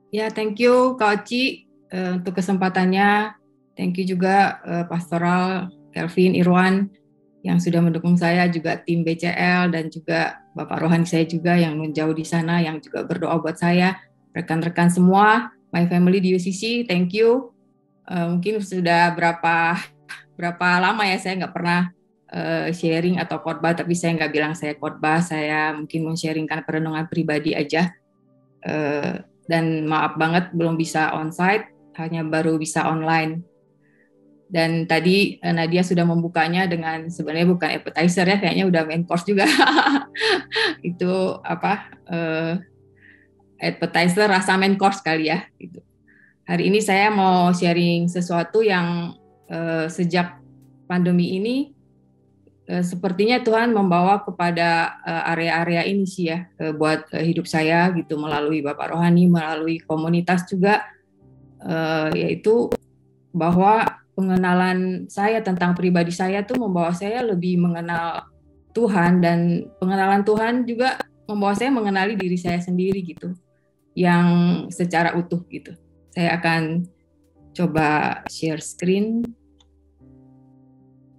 Ya, thank you Kak Oci untuk kesempatannya. Thank you juga Pastoral Kelvin Irwan yang sudah mendukung saya, juga tim BCL dan juga Bapak Rohani saya juga yang menjauh di sana yang juga berdoa buat saya, rekan-rekan semua, my family di UCC, thank you. Mungkin sudah berapa lama ya saya nggak pernah sharing atau khotbah, tapi saya nggak bilang saya khotbah, saya mungkin men-sharingkan perenungan pribadi aja. Dan maaf banget belum bisa onsite, hanya baru bisa online. Dan tadi Nadia sudah membukanya dengan sebenarnya bukan appetizer ya, kayaknya udah main course juga. Itu apa? Appetizer rasa main course kali ya. Gitu. Hari ini saya mau sharing sesuatu yang sejak pandemi ini sepertinya Tuhan membawa kepada area-area ini sih ya, buat hidup saya gitu, melalui Bapak Rohani, melalui komunitas juga, yaitu bahwa pengenalan saya tentang pribadi saya tuh membawa saya lebih mengenal Tuhan, dan pengenalan Tuhan juga membawa saya mengenali diri saya sendiri gitu, yang secara utuh gitu. Saya akan coba share screen.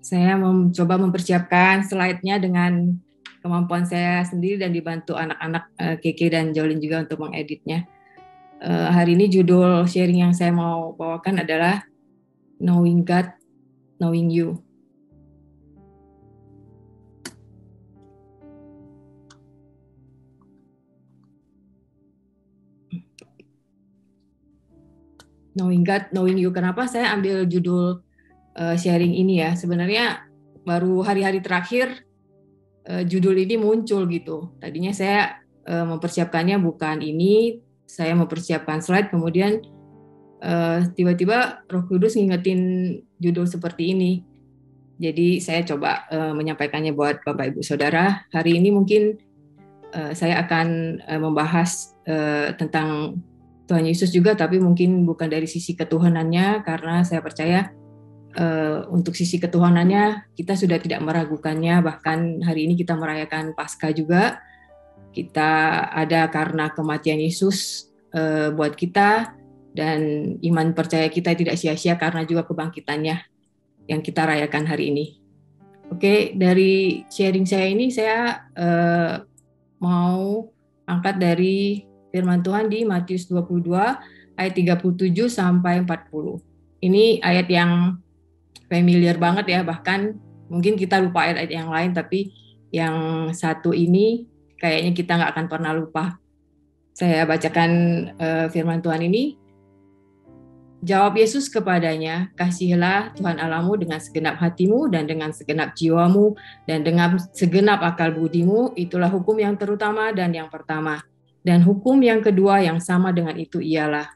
Saya mencoba mempersiapkan slide-nya dengan kemampuan saya sendiri dan dibantu anak-anak Keke dan Jolin juga untuk mengeditnya. Hari ini judul sharing yang saya mau bawakan adalah Knowing God, Knowing You. Knowing God, Knowing You. Kenapa saya ambil judul sharing ini ya? Sebenarnya baru hari-hari terakhir judul ini muncul gitu. Tadinya saya mempersiapkannya bukan ini, saya mempersiapkan slide, kemudian tiba-tiba Roh Kudus ngingetin judul seperti ini. Jadi saya coba menyampaikannya buat Bapak Ibu Saudara. Hari ini mungkin saya akan membahas tentang Tuhan Yesus juga, tapi mungkin bukan dari sisi ketuhanannya, karena saya percaya untuk sisi ketuhanannya kita sudah tidak meragukannya. Bahkan hari ini kita merayakan Paskah juga. Kita ada karena kematian Yesus buat kita, dan iman percaya kita tidak sia-sia karena juga kebangkitannya yang kita rayakan hari ini. Oke, dari sharing saya ini saya mau angkat dari firman Tuhan di Matius 22 ayat 37 sampai 40. Ini ayat yang familiar banget ya, bahkan mungkin kita lupa ayat-ayat yang lain, tapi yang satu ini kayaknya kita nggak akan pernah lupa. Saya bacakan firman Tuhan ini. Jawab Yesus kepadanya, kasihilah Tuhan Allahmu dengan segenap hatimu dan dengan segenap jiwamu dan dengan segenap akal budimu, itulah hukum yang terutama dan yang pertama. Dan hukum yang kedua yang sama dengan itu ialah,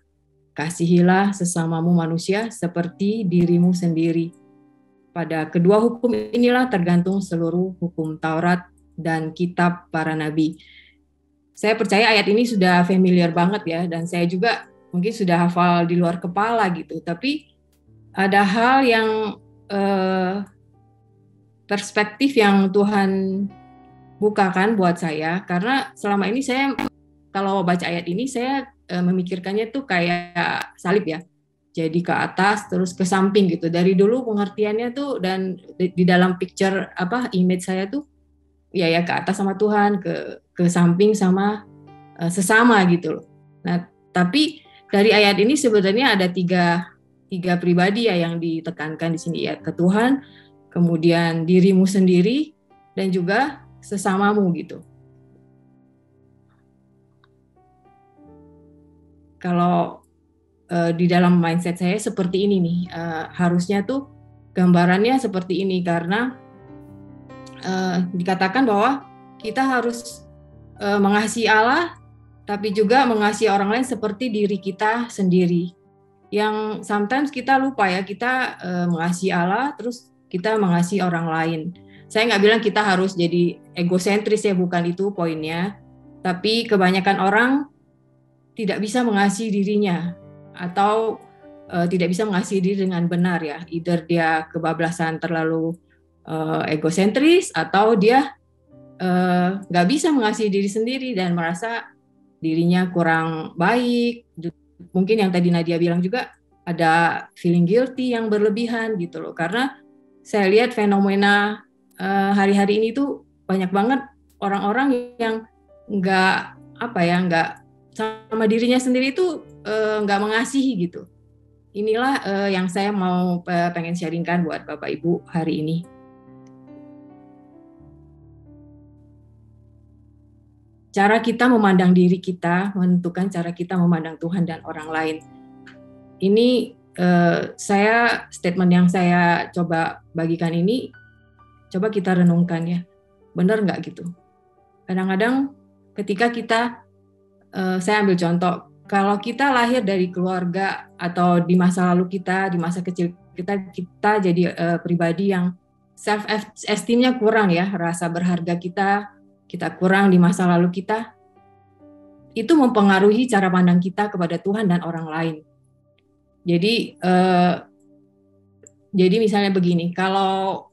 kasihilah sesamamu manusia seperti dirimu sendiri. Pada kedua hukum inilah tergantung seluruh hukum Taurat dan kitab para nabi. Saya percaya ayat ini sudah familiar banget ya, dan saya juga mungkin sudah hafal di luar kepala gitu. Tapi ada hal yang perspektif yang Tuhan bukakan buat saya, karena selama ini saya kalau baca ayat ini saya memikirkannya tuh kayak salib ya. Jadi ke atas terus ke samping gitu. Dari dulu pengertiannya tuh, dan di dalam picture image saya tuh ya ke atas sama Tuhan, ke samping sama sesama gitu loh. Nah, tapi dari ayat ini sebenarnya ada tiga pribadi ya yang ditekankan di sini ya, ke Tuhan, kemudian dirimu sendiri, dan juga sesamamu gitu. Kalau di dalam mindset saya seperti ini nih, harusnya tuh gambarannya seperti ini, karena dikatakan bahwa kita harus mengasihi Allah, tapi juga mengasihi orang lain seperti diri kita sendiri. Yang sometimes kita lupa ya, kita mengasihi Allah, terus kita mengasihi orang lain. Saya nggak bilang kita harus jadi egosentris ya, bukan itu poinnya. Tapi kebanyakan orang tidak bisa mengasihi dirinya, atau tidak bisa mengasihi diri dengan benar ya. Either dia kebablasan terlalu egosentris, atau dia nggak bisa mengasihi diri sendiri dan merasa dirinya kurang baik, mungkin yang tadi Nadia bilang juga ada feeling guilty yang berlebihan gitu loh, karena saya lihat fenomena hari-hari ini tuh banyak banget orang-orang yang nggak sama dirinya sendiri tuh nggak mengasihi gitu. Inilah yang saya mau pengen sharingkan buat Bapak Ibu hari ini. Cara kita memandang diri kita menentukan cara kita memandang Tuhan dan orang lain. Ini statement yang saya coba bagikan ini, coba kita renungkan ya, benar nggak gitu? Kadang-kadang ketika saya ambil contoh, kalau kita lahir dari keluarga atau di masa lalu kita, di masa kecil kita jadi pribadi yang self esteemnya kurang ya, rasa berharga kita kurang di masa lalu kita, itu mempengaruhi cara pandang kita kepada Tuhan dan orang lain. Jadi misalnya begini, kalau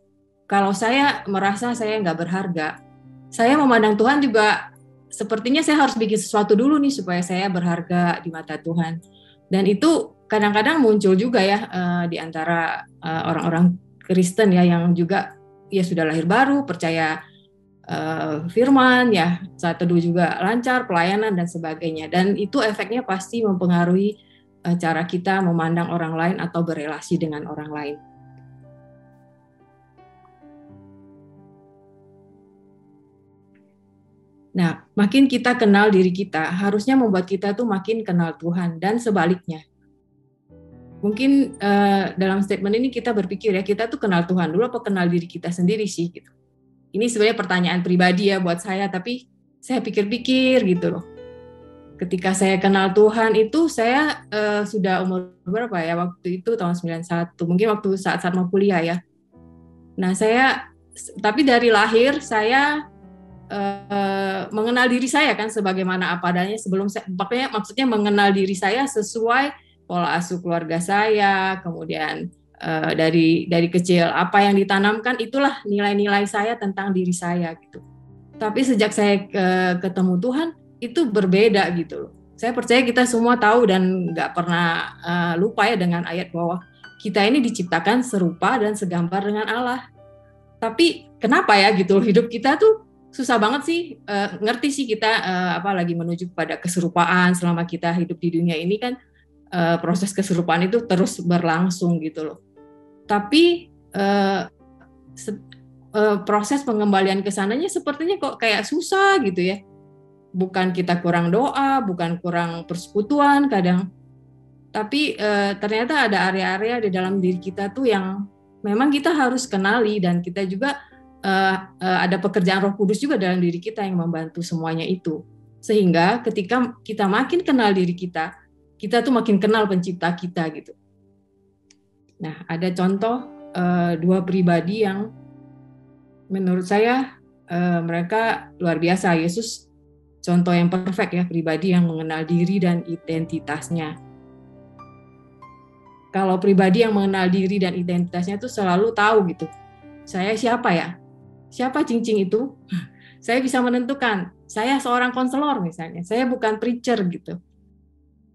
saya merasa saya nggak berharga, saya memandang Tuhan juga sepertinya saya harus bikin sesuatu dulu nih supaya saya berharga di mata Tuhan. Dan itu kadang-kadang muncul juga ya di antara orang-orang Kristen ya, yang juga ya sudah lahir baru, percaya firman ya, saat teduh juga lancar, pelayanan dan sebagainya. Dan itu efeknya pasti mempengaruhi cara kita memandang orang lain atau berelasi dengan orang lain. Nah, makin kita kenal diri kita, harusnya membuat kita tuh makin kenal Tuhan, dan sebaliknya. Mungkin dalam statement ini kita berpikir ya, kita tuh kenal Tuhan dulu apa kenal diri kita sendiri sih gitu. Ini sebenarnya pertanyaan pribadi ya buat saya, tapi saya pikir-pikir gitu loh. Ketika saya kenal Tuhan itu saya sudah umur berapa ya, waktu itu tahun 91, mungkin waktu saat mau kuliah ya. Nah tapi dari lahir saya mengenal diri saya kan sebagaimana apa adanya sebelum maksudnya mengenal diri saya sesuai pola asuh keluarga saya, kemudian dari kecil apa yang ditanamkan itulah nilai-nilai saya tentang diri saya gitu. Tapi sejak saya ketemu Tuhan itu berbeda gitu loh. Saya percaya kita semua tahu dan nggak pernah lupa ya dengan ayat bahwa kita ini diciptakan serupa dan segambar dengan Allah. Tapi kenapa ya gitu loh, hidup kita tuh susah banget sih, ngerti sih kita lagi menuju pada keserupaan selama kita hidup di dunia ini kan, proses keserupaan itu terus berlangsung gitu loh. Tapi proses pengembalian ke sananya sepertinya kok kayak susah gitu ya. Bukan kita kurang doa, bukan kurang persekutuan kadang, tapi ternyata ada area-area di dalam diri kita tuh yang memang kita harus kenali, dan kita juga ada pekerjaan Roh Kudus juga dalam diri kita yang membantu semuanya itu. Sehingga ketika kita makin kenal diri kita tuh makin kenal pencipta kita gitu. Nah, ada contoh dua pribadi yang menurut saya mereka luar biasa. Yesus contoh yang perfect ya, pribadi yang mengenal diri dan identitasnya. Kalau pribadi yang mengenal diri dan identitasnya itu selalu tahu gitu, saya siapa ya? Siapa cincin itu? Saya bisa menentukan, saya seorang konselor misalnya, saya bukan preacher gitu.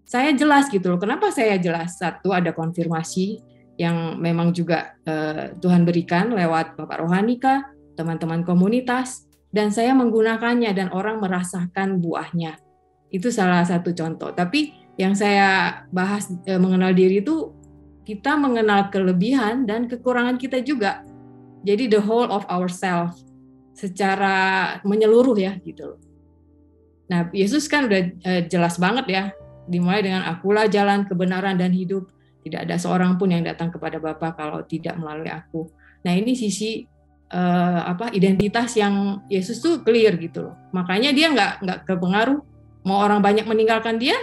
Saya jelas gitu loh. Kenapa saya jelas? Satu, ada konfirmasi yang memang juga Tuhan berikan lewat Bapak Rohanika, teman-teman komunitas, dan saya menggunakannya dan orang merasakan buahnya. Itu salah satu contoh. Tapi yang saya bahas mengenal diri itu kita mengenal kelebihan dan kekurangan kita juga. Jadi the whole of ourselves secara menyeluruh ya gitu. Nah, Yesus kan udah jelas banget ya. Dimulai dengan akulah jalan, kebenaran dan hidup. Tidak ada seorang pun yang datang kepada Bapa kalau tidak melalui aku. Nah, ini sisi identitas yang Yesus tuh clear gitu loh. Makanya dia nggak kepengaruh mau orang banyak meninggalkan dia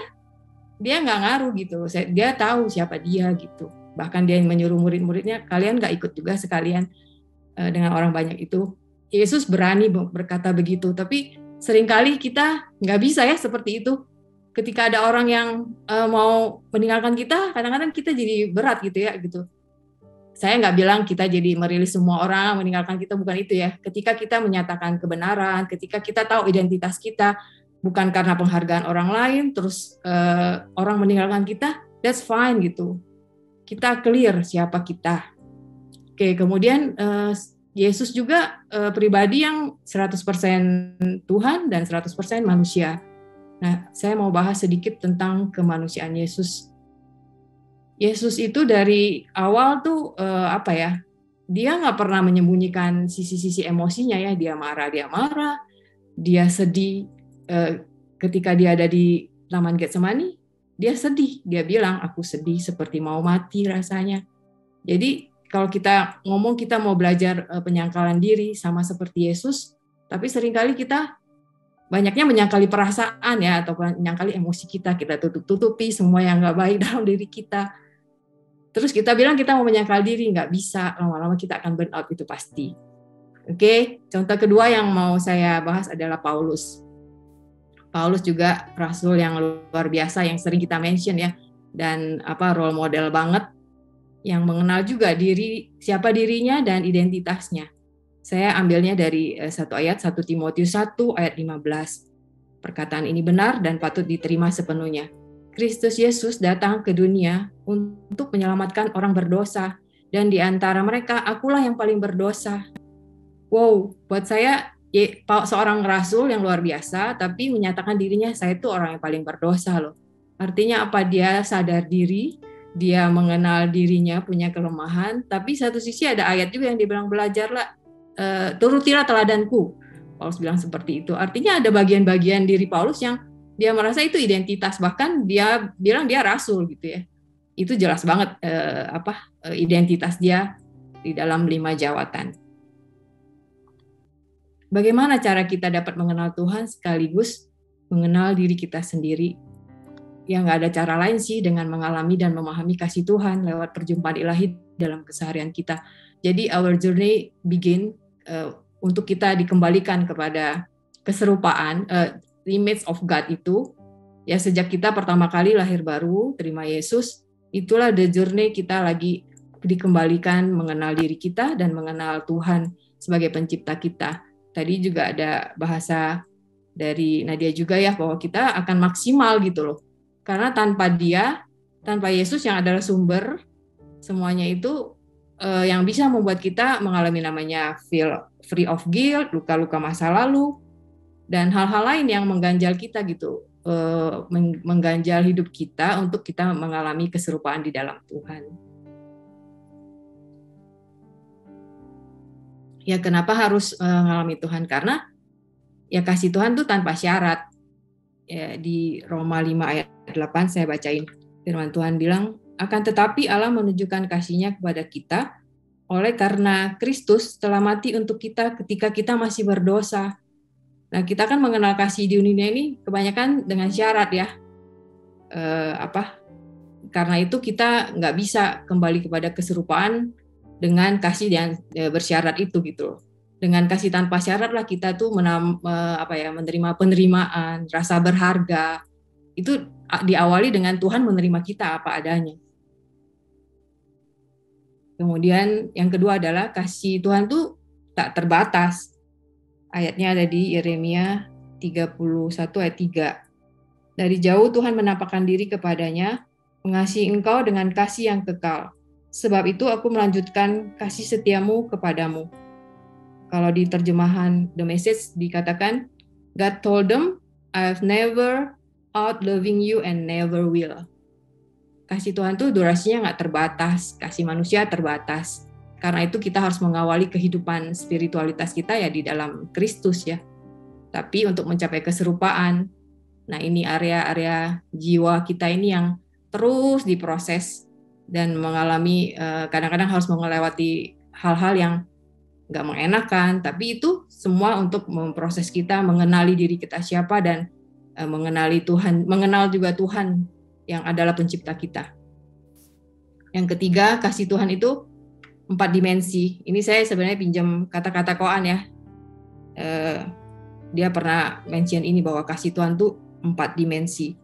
nggak ngaruh gitu. Dia tahu siapa dia gitu. Bahkan dia yang menyuruh murid-muridnya, kalian nggak ikut juga sekalian dengan orang banyak itu. Yesus berani berkata begitu, tapi seringkali kita nggak bisa ya seperti itu. Ketika ada orang yang mau meninggalkan kita, kadang-kadang kita jadi berat gitu ya gitu. Saya nggak bilang kita jadi merilis semua orang meninggalkan kita, bukan itu ya. Ketika kita menyatakan kebenaran, ketika kita tahu identitas kita, bukan karena penghargaan orang lain, terus orang meninggalkan kita, that's fine gitu. Kita clear siapa kita. Oke, kemudian Yesus juga pribadi yang 100% Tuhan dan 100% manusia. Nah, saya mau bahas sedikit tentang kemanusiaan Yesus. Yesus itu dari awal tuh dia nggak pernah menyembunyikan sisi-sisi emosinya ya. Dia marah, dia sedih. Ketika dia ada di Taman Getsemani, dia sedih. Dia bilang, aku sedih seperti mau mati rasanya. Jadi kalau kita ngomong kita mau belajar penyangkalan diri sama seperti Yesus, tapi seringkali kita banyaknya menyangkali perasaan ya, atau menyangkali emosi kita tutup-tutupi semua yang nggak baik dalam diri kita. Terus kita bilang kita mau menyangkal diri, nggak bisa, lama-lama kita akan burn out, itu pasti. Oke, contoh kedua yang mau saya bahas adalah Paulus. Paulus juga rasul yang luar biasa, yang sering kita mention ya, dan role model banget, yang mengenal juga siapa dirinya dan identitasnya. Saya ambilnya dari satu ayat, 1 Timotius 1 ayat 15. Perkataan ini benar dan patut diterima sepenuhnya. Kristus Yesus datang ke dunia untuk menyelamatkan orang berdosa, dan di antara mereka akulah yang paling berdosa. Wow, buat saya seorang rasul yang luar biasa, tapi menyatakan dirinya saya itu orang yang paling berdosa loh. Artinya apa? Dia sadar diri, dia mengenal dirinya punya kelemahan, tapi satu sisi ada ayat juga yang dibilang belajarlah, turutilah teladanku. Paulus bilang seperti itu. Artinya ada bagian-bagian diri Paulus yang dia merasa itu identitas, bahkan dia bilang dia rasul gitu ya. Itu jelas banget identitas dia di dalam 5 jawatan. Bagaimana cara kita dapat mengenal Tuhan sekaligus mengenal diri kita sendiri? Ya nggak ada cara lain sih dengan mengalami dan memahami kasih Tuhan lewat perjumpaan ilahi dalam keseharian kita. Jadi our journey begin untuk kita dikembalikan kepada keserupaan, image of God itu, ya sejak kita pertama kali lahir baru, terima Yesus, itulah the journey kita lagi dikembalikan mengenal diri kita dan mengenal Tuhan sebagai pencipta kita. Tadi juga ada bahasa dari Nadia juga ya, bahwa kita akan maksimal gitu loh. Karena tanpa Yesus yang adalah sumber semuanya itu, yang bisa membuat kita mengalami namanya feel free of guilt, luka-luka masa lalu, dan hal-hal lain yang mengganjal kita gitu, mengganjal hidup kita untuk kita mengalami keserupaan di dalam Tuhan. Ya kenapa harus mengalami Tuhan? Karena ya kasih Tuhan tuh tanpa syarat. Ya, di Roma 5 ayat 8 saya bacain, firman Tuhan bilang, akan tetapi Allah menunjukkan kasih-Nya kepada kita oleh karena Kristus telah mati untuk kita ketika kita masih berdosa. Nah, kita kan mengenal kasih di dunia ini kebanyakan dengan syarat ya. Karena itu kita nggak bisa kembali kepada keserupaan dengan kasih yang bersyarat itu gitu. Dengan kasih tanpa syarat lah kita tuh menerima penerimaan, rasa berharga. Itu diawali dengan Tuhan menerima kita apa adanya. Kemudian yang kedua adalah kasih Tuhan tuh tak terbatas. Ayatnya ada di Yeremia 31 ayat 3. Dari jauh Tuhan menampakkan diri kepadanya, mengasihi engkau dengan kasih yang kekal. Sebab itu aku melanjutkan kasih setiamu kepadamu. Kalau di terjemahan The Message dikatakan, God told them, I've never outloving you and never will. Kasih Tuhan tuh durasinya nggak terbatas, kasih manusia terbatas. Karena itu kita harus mengawali kehidupan spiritualitas kita ya di dalam Kristus ya. Tapi untuk mencapai keserupaan, nah ini area-area jiwa kita ini yang terus diproses dan mengalami, kadang-kadang harus melewati hal-hal yang nggak mengenakan, tapi itu semua untuk memproses kita, mengenali diri kita siapa dan mengenali Tuhan, mengenal juga Tuhan yang adalah pencipta kita. Yang ketiga, kasih Tuhan itu 4 dimensi. Ini saya sebenarnya pinjam kata-kata Koan ya. Dia pernah mention ini bahwa kasih Tuhan itu 4 dimensi.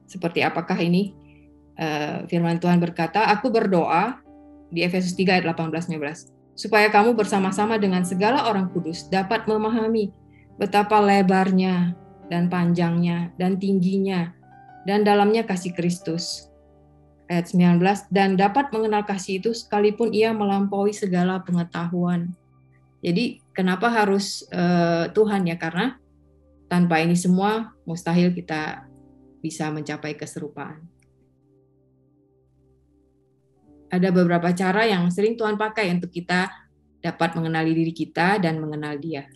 Seperti apakah ini? Firman Tuhan berkata, aku berdoa di Efesus 3 ayat 18-19. Supaya kamu bersama-sama dengan segala orang kudus dapat memahami betapa lebarnya dan panjangnya, dan tingginya, dan dalamnya kasih Kristus. Ayat 19, dan dapat mengenal kasih itu sekalipun ia melampaui segala pengetahuan. Jadi kenapa harus Tuhan ya? Karena tanpa ini semua mustahil kita bisa mencapai keserupaan. Ada beberapa cara yang sering Tuhan pakai untuk kita dapat mengenali diri kita dan mengenal Dia.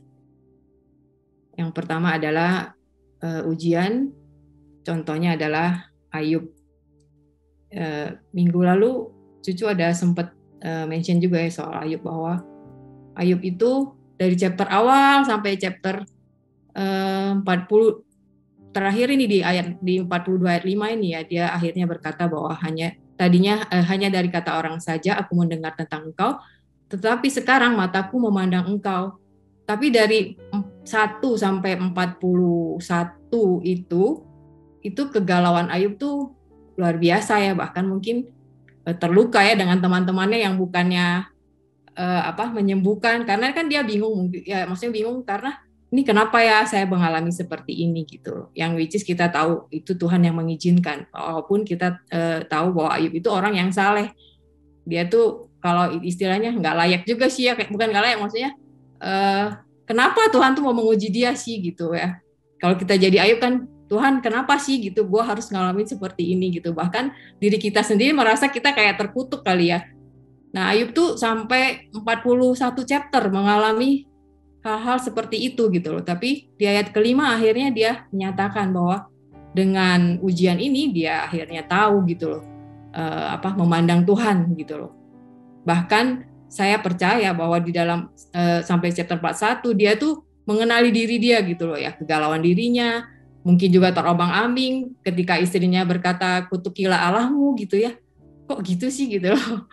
Yang pertama adalah ujian, contohnya adalah Ayub. Minggu lalu Cucu ada sempat mention juga ya soal Ayub, bahwa Ayub itu dari chapter awal sampai chapter 40 terakhir ini di 42 ayat 5 ini ya, dia akhirnya berkata bahwa tadinya hanya dari kata orang saja aku mendengar tentang engkau, tetapi sekarang mataku memandang engkau. Tapi dari 1 sampai 41 itu kegalauan Ayub tuh luar biasa ya, bahkan mungkin terluka ya dengan teman-temannya yang bukannya menyembuhkan, karena kan dia bingung ya, maksudnya bingung karena ini kenapa ya saya mengalami seperti ini gitu. Yang which is kita tahu itu Tuhan yang mengizinkan, walaupun kita tahu bahwa Ayub itu orang yang saleh. Dia tuh kalau istilahnya nggak layak juga sih ya, bukan nggak layak, maksudnya kenapa Tuhan tuh mau menguji dia sih gitu ya. Kalau kita jadi Ayub kan, Tuhan kenapa sih gitu, gue harus ngalamin seperti ini gitu. Bahkan diri kita sendiri merasa kita kayak terkutuk kali ya. Nah Ayub tuh sampai 41 chapter mengalami hal-hal seperti itu gitu loh. Tapi di ayat kelima akhirnya dia menyatakan bahwa dengan ujian ini dia akhirnya tahu gitu loh, memandang Tuhan gitu loh. Bahkan saya percaya bahwa di dalam sampai chapter 41 dia tuh mengenali diri dia gitu loh ya, kegalauan dirinya, mungkin juga terombang-ambing ketika istrinya berkata kutukilah Allahmu gitu ya. Kok gitu sih gitu loh.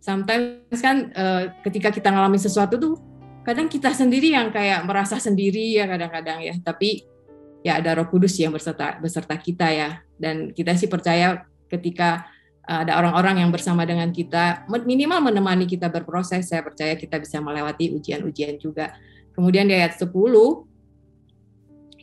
Sometimes kan ketika kita ngalamin sesuatu tuh kadang kita sendiri yang kayak merasa sendiri ya kadang-kadang ya, tapi ya ada Roh Kudus yang beserta kita ya, dan kita sih percaya ketika ada orang-orang yang bersama dengan kita, minimal menemani kita berproses, saya percaya kita bisa melewati ujian-ujian juga. Kemudian di ayat 10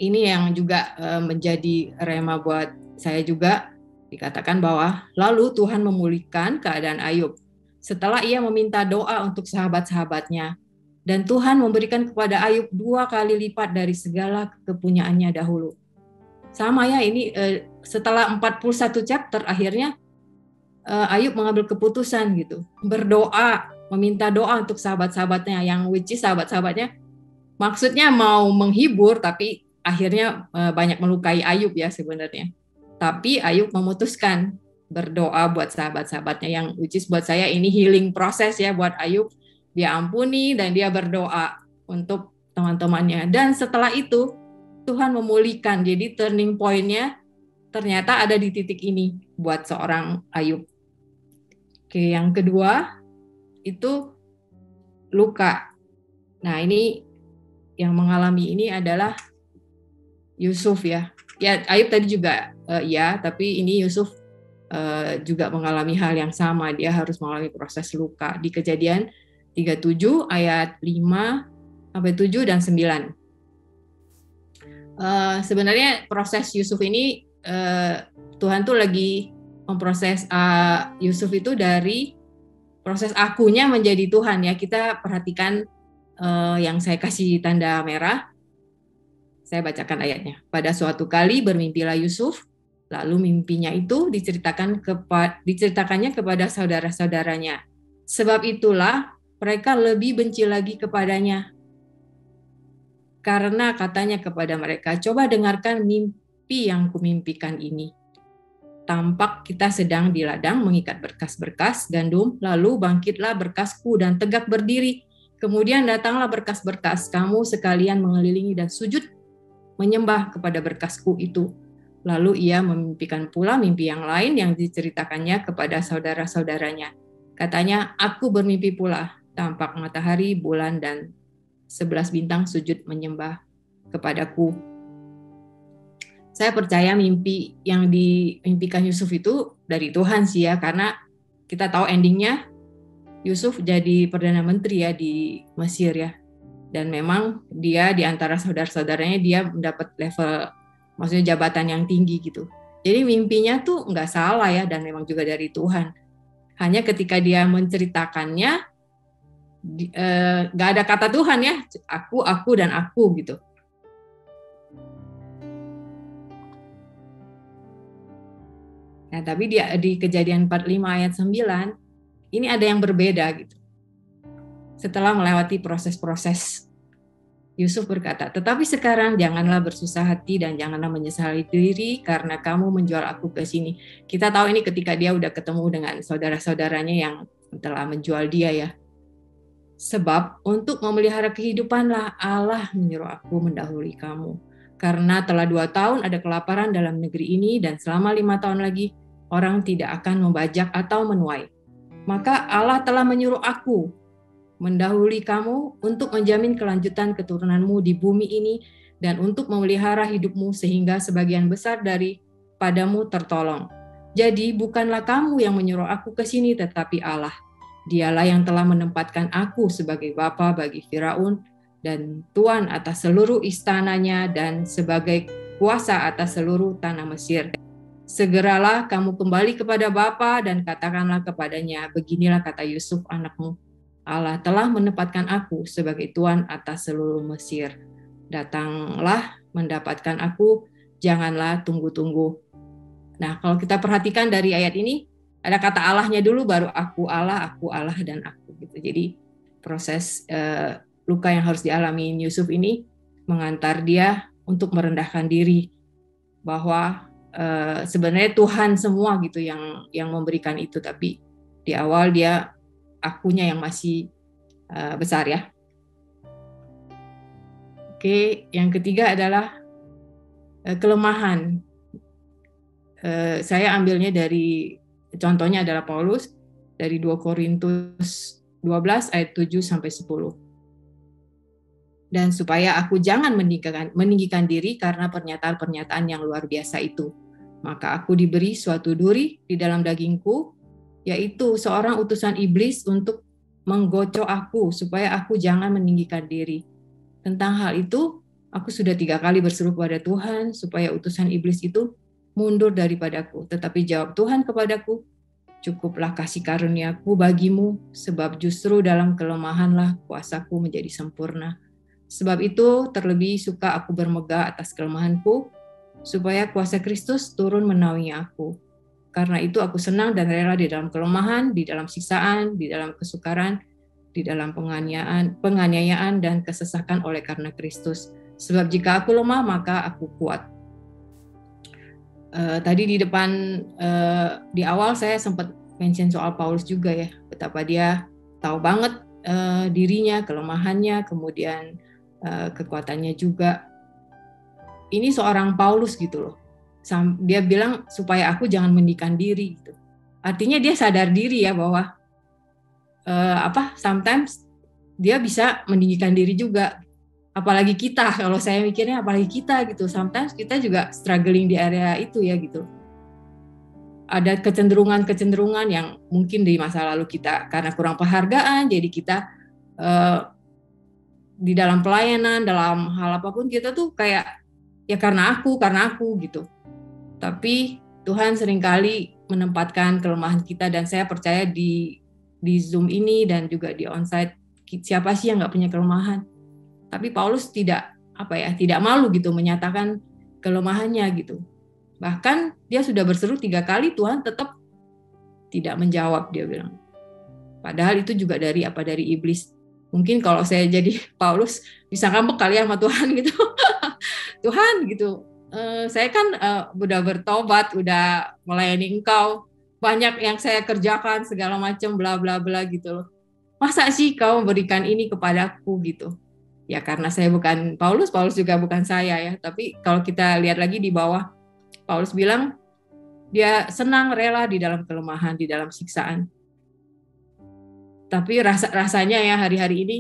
ini yang juga menjadi rema buat saya juga, dikatakan bahwa lalu Tuhan memulihkan keadaan Ayub setelah ia meminta doa untuk sahabat-sahabatnya. Dan Tuhan memberikan kepada Ayub 2 kali lipat dari segala kepunyaannya dahulu. Sama ya, ini setelah 41 chapter akhirnya Ayub mengambil keputusan gitu. Berdoa, meminta doa untuk sahabat-sahabatnya, yang which is sahabat-sahabatnya maksudnya mau menghibur, tapi akhirnya banyak melukai Ayub ya sebenarnya. Tapi Ayub memutuskan berdoa buat sahabat-sahabatnya, yang which is buat saya ini healing proses ya buat Ayub. Dia ampuni dan dia berdoa untuk teman-temannya. Dan setelah itu Tuhan memulihkan. Jadi turning point-nya ternyata ada di titik ini buat seorang Ayub. Oke, yang kedua itu luka. Nah ini yang mengalami ini adalah Yusuf ya. Ya Ayub tadi juga ya, tapi ini Yusuf juga mengalami hal yang sama. Dia harus mengalami proses luka. Di Kejadian 37 ayat 5 sampai 7 dan 9. Sebenarnya proses Yusuf ini Tuhan tuh lagi memproses Yusuf itu dari proses akunya menjadi Tuhan ya. Kita perhatikan yang saya kasih tanda merah. Saya bacakan ayatnya. Pada suatu kali bermimpilah Yusuf, lalu mimpinya itu diceritakannya kepada saudara-saudaranya. Sebab itulah mereka lebih benci lagi kepadanya. Karena katanya kepada mereka, coba dengarkan mimpi yang kumimpikan ini. Tampak kita sedang di ladang mengikat berkas-berkas gandum, lalu bangkitlah berkasku dan tegak berdiri. Kemudian datanglah berkas-berkas, kamu sekalian mengelilingi dan sujud menyembah kepada berkasku itu. Lalu ia memimpikan pula mimpi yang lain yang diceritakannya kepada saudara-saudaranya. Katanya, aku bermimpi pula, tampak matahari, bulan, dan 11 bintang sujud menyembah kepadaku. Saya percaya mimpi yang dimimpikan Yusuf itu dari Tuhan sih ya, karena kita tahu endingnya Yusuf jadi Perdana Menteri ya di Mesir ya. Dan memang dia di antara saudara-saudaranya dia mendapat level, maksudnya jabatan yang tinggi gitu. Jadi mimpinya tuh nggak salah ya, dan memang juga dari Tuhan. Hanya ketika dia menceritakannya, nggak ada kata Tuhan ya, aku dan aku gitu. Nah, tapi di Kejadian 45 ayat 9, ini ada yang berbeda gitu. Setelah melewati proses-proses, Yusuf berkata, tetapi sekarang janganlah bersusah hati dan janganlah menyesali diri karena kamu menjual aku ke sini. Kita tahu ini ketika dia udah ketemu dengan saudara-saudaranya yang telah menjual dia ya. Sebab untuk memelihara kehidupanlah Allah menyuruh aku mendahului kamu. Karena telah 2 tahun ada kelaparan dalam negeri ini dan selama 5 tahun lagi orang tidak akan membajak atau menuai. Maka Allah telah menyuruh aku mendahului kamu untuk menjamin kelanjutan keturunanmu di bumi ini dan untuk memelihara hidupmu sehingga sebagian besar daripadamu tertolong. Jadi bukanlah kamu yang menyuruh aku ke sini tetapi Allah. Dialah yang telah menempatkan aku sebagai bapa bagi Firaun dan tuan atas seluruh istananya dan sebagai kuasa atas seluruh tanah Mesir. Segeralah kamu kembali kepada bapa dan katakanlah kepadanya, beginilah kata Yusuf anakmu, Allah telah menempatkan aku sebagai tuan atas seluruh Mesir. Datanglah mendapatkan aku, janganlah tunggu-tunggu. Nah, kalau kita perhatikan dari ayat ini, ada kata Allahnya dulu, baru aku Allah, dan aku. Gitu. Jadi proses luka yang harus dialami Yusuf ini mengantar dia untuk merendahkan diri, bahwa sebenarnya Tuhan semua gitu yang memberikan itu, tapi di awal dia akunya yang masih besar ya. Oke, yang ketiga adalah kelemahan. Saya ambilnya dari, contohnya adalah Paulus dari 2 Korintus 12 ayat 7 sampai 10. Dan supaya aku jangan meninggikan diri karena pernyataan-pernyataan yang luar biasa itu, maka aku diberi suatu duri di dalam dagingku, yaitu seorang utusan iblis untuk menggocok aku supaya aku jangan meninggikan diri. Tentang hal itu, aku sudah 3 kali berseru kepada Tuhan supaya utusan iblis itu mundur daripadaku. Tetapi jawab Tuhan kepadaku, cukuplah kasih karuniaku bagimu, sebab justru dalam kelemahanlah kuasaku menjadi sempurna. Sebab itu terlebih suka aku bermegah atas kelemahanku, supaya kuasa Kristus turun menaungi aku. Karena itu aku senang dan rela di dalam kelemahan, di dalam siksaan, di dalam kesukaran, di dalam penganiayaan dan kesesakan oleh karena Kristus. Sebab jika aku lemah, maka aku kuat. Tadi di depan, di awal saya sempat mention soal Paulus juga ya, betapa dia tahu banget dirinya, kelemahannya, kemudian kekuatannya juga. Ini seorang Paulus gitu loh. Dia bilang supaya aku jangan meninggikan diri gitu. Artinya dia sadar diri ya bahwa sometimes dia bisa meninggikan diri juga. Apalagi kita, kalau saya mikirnya apalagi kita gitu. Sometimes kita juga struggling di area itu ya gitu. Ada kecenderungan yang mungkin di masa lalu kita karena kurang penghargaan, jadi kita di dalam pelayanan, dalam hal apapun kita tuh kayak ya karena aku gitu. Tapi Tuhan seringkali menempatkan kelemahan kita, dan saya percaya di Zoom ini dan juga di onsite, siapa sih yang nggak punya kelemahan? Tapi Paulus tidak malu gitu menyatakan kelemahannya gitu. Bahkan dia sudah berseru 3 kali, Tuhan tetap tidak menjawab, dia bilang. Padahal itu juga dari iblis. Mungkin kalau saya jadi Paulus bisa ngambek kali ya sama Tuhan gitu. Tuhan gitu. Saya kan udah bertobat, udah melayani Engkau, banyak yang saya kerjakan segala macam bla bla bla gitu loh. Masa sih kau memberikan ini kepadaku gitu? Ya karena saya bukan Paulus juga bukan saya ya. Tapi kalau kita lihat lagi di bawah, Paulus bilang dia senang rela di dalam kelemahan, di dalam siksaan. Tapi rasanya ya hari-hari ini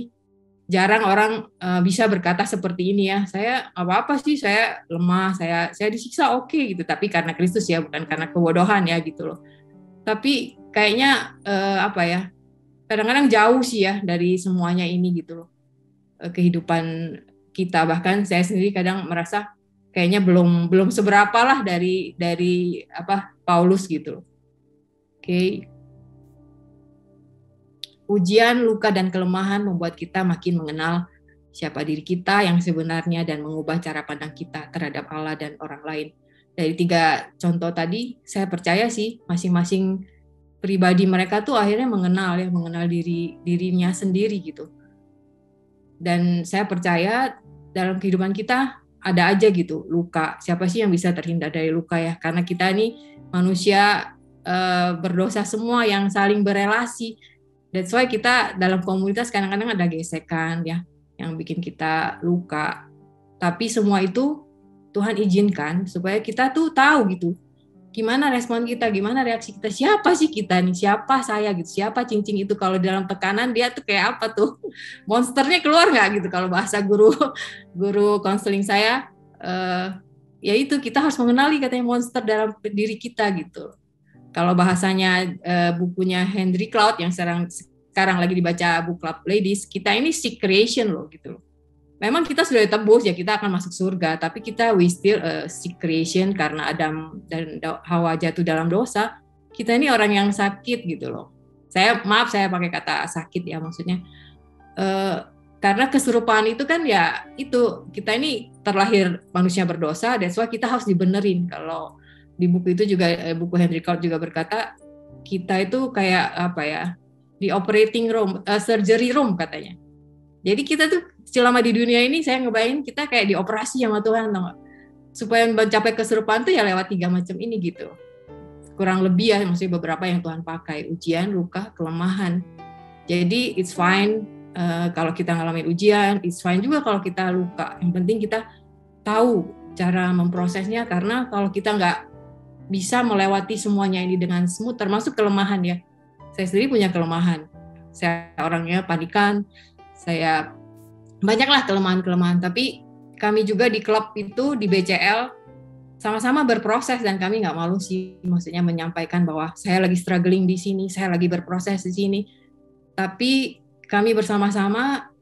jarang orang bisa berkata seperti ini ya. Saya apa sih, saya lemah, saya disiksa oke gitu. Tapi karena Kristus ya, bukan karena kebodohan ya gitu loh. Tapi kayaknya kadang-kadang jauh sih ya dari semuanya ini gitu loh. kehidupan kita. Bahkan saya sendiri kadang merasa kayaknya belum seberapa lah dari Paulus gitu. Oke. Ujian, luka, dan kelemahan membuat kita makin mengenal siapa diri kita yang sebenarnya dan mengubah cara pandang kita terhadap Allah dan orang lain. Dari 3 contoh tadi, saya percaya sih masing-masing pribadi mereka tuh akhirnya mengenal dirinya sendiri gitu. Dan saya percaya dalam kehidupan kita ada aja gitu luka. Siapa sih yang bisa terhindar dari luka ya? Karena kita ini manusia berdosa semua yang saling berelasi. That's why kita dalam komunitas kadang-kadang ada gesekan ya, yang bikin kita luka. Tapi semua itu Tuhan izinkan supaya kita tuh tahu gitu, gimana respon kita, gimana reaksi kita, siapa sih kita nih, siapa saya gitu, siapa cincin itu kalau dalam tekanan dia tuh kayak apa tuh, monsternya keluar nggak gitu kalau bahasa guru konseling saya, ya itu kita harus mengenali katanya monster dalam diri kita gitu. Kalau bahasanya bukunya Henry Cloud yang sekarang lagi dibaca Book Club Ladies, kita ini sick creation loh gitu. Memang kita sudah ditebus ya, kita akan masuk surga, tapi kita we still sick creation karena Adam dan Hawa jatuh dalam dosa. Kita ini orang yang sakit gitu loh. Saya pakai kata sakit ya, maksudnya karena keserupaan itu kan ya itu, kita ini terlahir manusia berdosa, that's why kita harus dibenerin. Kalau di buku itu juga buku Henry Cloud juga berkata kita itu kayak apa ya, di operating room, surgery room katanya. Jadi kita tuh selama di dunia ini saya ngebayangin kita kayak dioperasi sama Tuhan, tau gak? Supaya mencapai keserupaan tuh ya lewat 3 macam ini gitu. Kurang lebih ya, maksudnya beberapa yang Tuhan pakai, ujian, luka, kelemahan. Jadi it's fine kalau kita ngalamin ujian, it's fine juga kalau kita luka. Yang penting kita tahu cara memprosesnya, karena kalau kita nggak bisa melewati semuanya ini dengan smooth, termasuk kelemahan ya. Saya sendiri punya kelemahan. Saya orangnya panikan, saya banyaklah kelemahan-kelemahan, tapi kami juga di klub itu, di BCL, sama-sama berproses dan kami nggak malu sih, maksudnya menyampaikan bahwa saya lagi struggling di sini, saya lagi berproses di sini. Tapi kami bersama-sama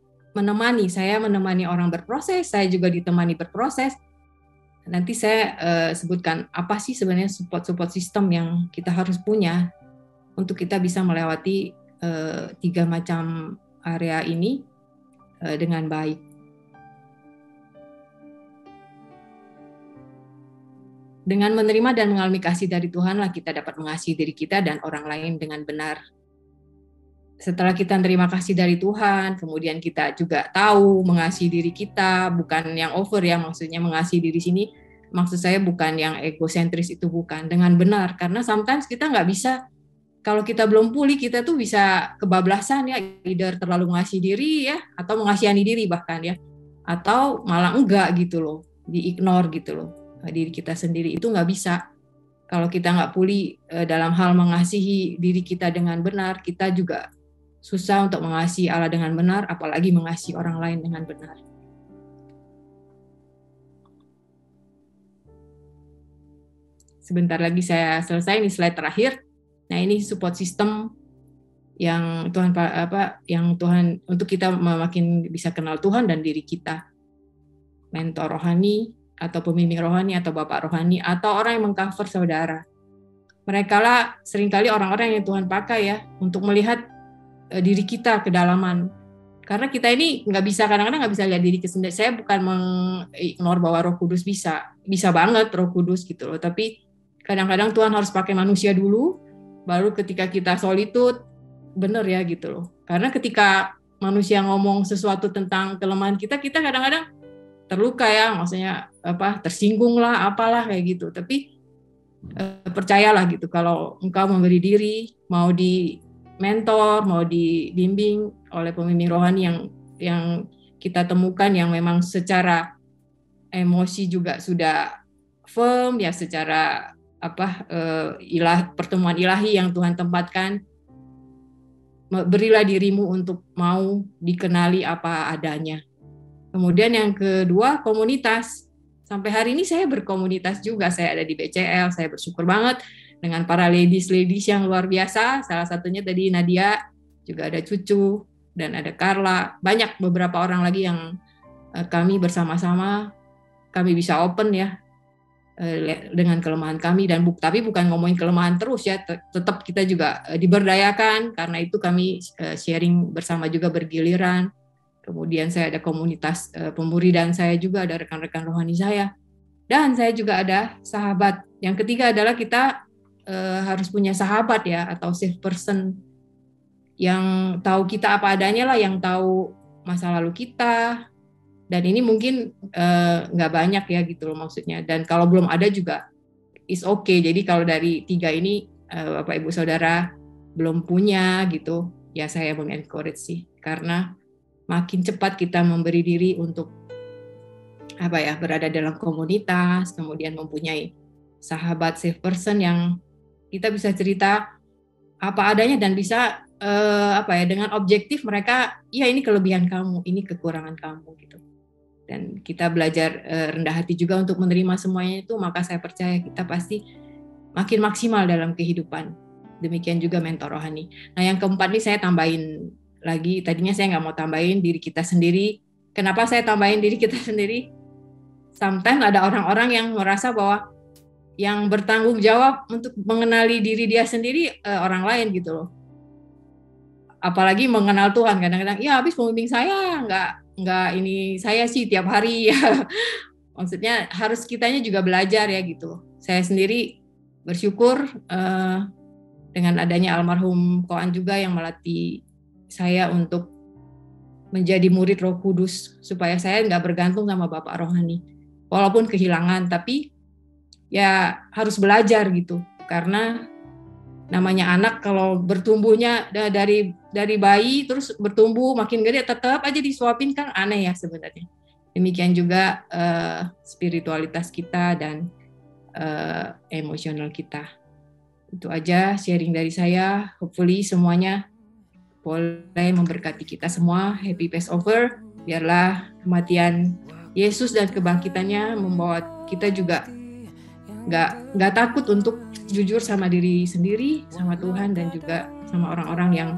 saya menemani orang berproses, saya juga ditemani berproses. Nanti saya sebutkan apa sih sebenarnya support system yang kita harus punya untuk kita bisa melewati 3 macam area ini dengan baik. Dengan menerima dan mengalami kasih dari Tuhan lah kita dapat mengasihi diri kita dan orang lain dengan benar. Setelah kita terima kasih dari Tuhan, kemudian kita juga tahu mengasihi diri kita, bukan yang over ya, maksudnya mengasihi diri sini, maksud saya bukan yang egosentris itu, bukan, dengan benar. Karena sometimes kita nggak bisa, kalau kita belum pulih, kita tuh bisa kebablasan ya, either terlalu mengasihi diri ya, atau mengasihani diri bahkan ya, atau malah enggak gitu loh, di-ignore gitu loh. Diri kita sendiri itu nggak bisa. Kalau kita nggak pulih dalam hal mengasihi diri kita dengan benar, kita juga susah untuk mengasihi Allah dengan benar, apalagi mengasihi orang lain dengan benar. Sebentar lagi saya selesai, ini slide terakhir. Nah, ini support system yang Tuhan untuk kita makin bisa kenal Tuhan dan diri kita. Mentor rohani atau pembimbing rohani atau bapak rohani atau orang yang mengcover saudara. Mereka lah seringkali orang-orang yang Tuhan pakai ya untuk melihat diri kita kedalaman. Karena kita ini kadang-kadang nggak bisa lihat diri sendiri. Saya bukan mengignore bahwa Roh Kudus bisa banget Roh Kudus gitu loh. Tapi kadang-kadang Tuhan harus pakai manusia dulu, baru ketika kita solitude bener ya gitu loh. Karena ketika manusia ngomong sesuatu tentang kelemahan kita kadang-kadang terluka ya, maksudnya tersinggung lah, apalah kayak gitu. Tapi percayalah gitu, kalau engkau memberi diri, mau di mentor, mau dibimbing oleh pembimbing rohani yang kita temukan, yang memang secara emosi juga sudah firm ya, secara pertemuan ilahi yang Tuhan tempatkan, berilah dirimu untuk mau dikenali apa adanya. Kemudian yang kedua, komunitas. Sampai hari ini saya berkomunitas juga, saya ada di BCL, saya bersyukur banget dengan para ladies yang luar biasa, salah satunya tadi Nadia, juga ada Cucu, dan ada Carla, banyak beberapa orang lagi yang kami bersama-sama kami bisa open ya dengan kelemahan kami, dan tapi bukan ngomongin kelemahan terus ya, tetap kita juga diberdayakan, karena itu kami sharing bersama juga bergiliran. Kemudian saya ada komunitas pemuridan saya juga, ada rekan-rekan rohani saya, dan saya juga ada sahabat. Yang ketiga adalah kita harus punya sahabat ya, atau safe person yang tahu kita apa adanya lah, yang tahu masa lalu kita. Dan ini mungkin nggak banyak ya gitu loh maksudnya. Dan kalau belum ada juga is okay. Jadi kalau dari 3 ini Bapak Ibu Saudara belum punya gitu, ya saya mengencourage sih. Karena makin cepat kita memberi diri untuk berada dalam komunitas, kemudian mempunyai sahabat safe person yang kita bisa cerita apa adanya dan bisa dengan objektif mereka, ya ini kelebihan kamu, ini kekurangan kamu gitu. Dan kita belajar rendah hati juga untuk menerima semuanya itu, maka saya percaya kita pasti makin maksimal dalam kehidupan. Demikian juga mentor rohani. Nah yang keempat nih saya tambahin lagi, tadinya saya nggak mau tambahin diri kita sendiri. Kenapa saya tambahin diri kita sendiri? Sometimes ada orang-orang yang merasa bahwa yang bertanggung jawab untuk mengenali diri dia sendiri orang lain gitu loh. Apalagi mengenal Tuhan, kadang-kadang ya habis pembimbing saya nggak ini saya sih tiap hari ya. Maksudnya harus kitanya juga belajar ya gitu. Saya sendiri bersyukur dengan adanya almarhum Koan juga yang melatih saya untuk menjadi murid Roh Kudus, supaya saya nggak bergantung sama Bapak Rohani. Walaupun kehilangan, tapi ya harus belajar gitu. Karena namanya anak kalau bertumbuhnya dari bayi terus bertumbuh makin gede tetap aja disuapin kan aneh ya sebenarnya. Demikian juga spiritualitas kita dan emosional kita. Itu aja sharing dari saya. Hopefully semuanya boleh memberkati kita semua. Happy Passover. Biarlah kematian Yesus dan kebangkitannya membawa kita juga nggak takut untuk jujur sama diri sendiri, sama Tuhan, dan juga sama orang-orang yang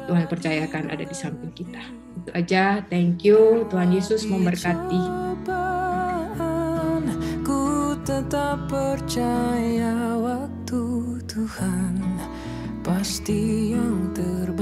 Tuhan percayakan ada di samping kita. Itu aja, thank you. Tuhan Yesus memberkati. Ku tetap percaya waktu Tuhan pasti yang terbaik.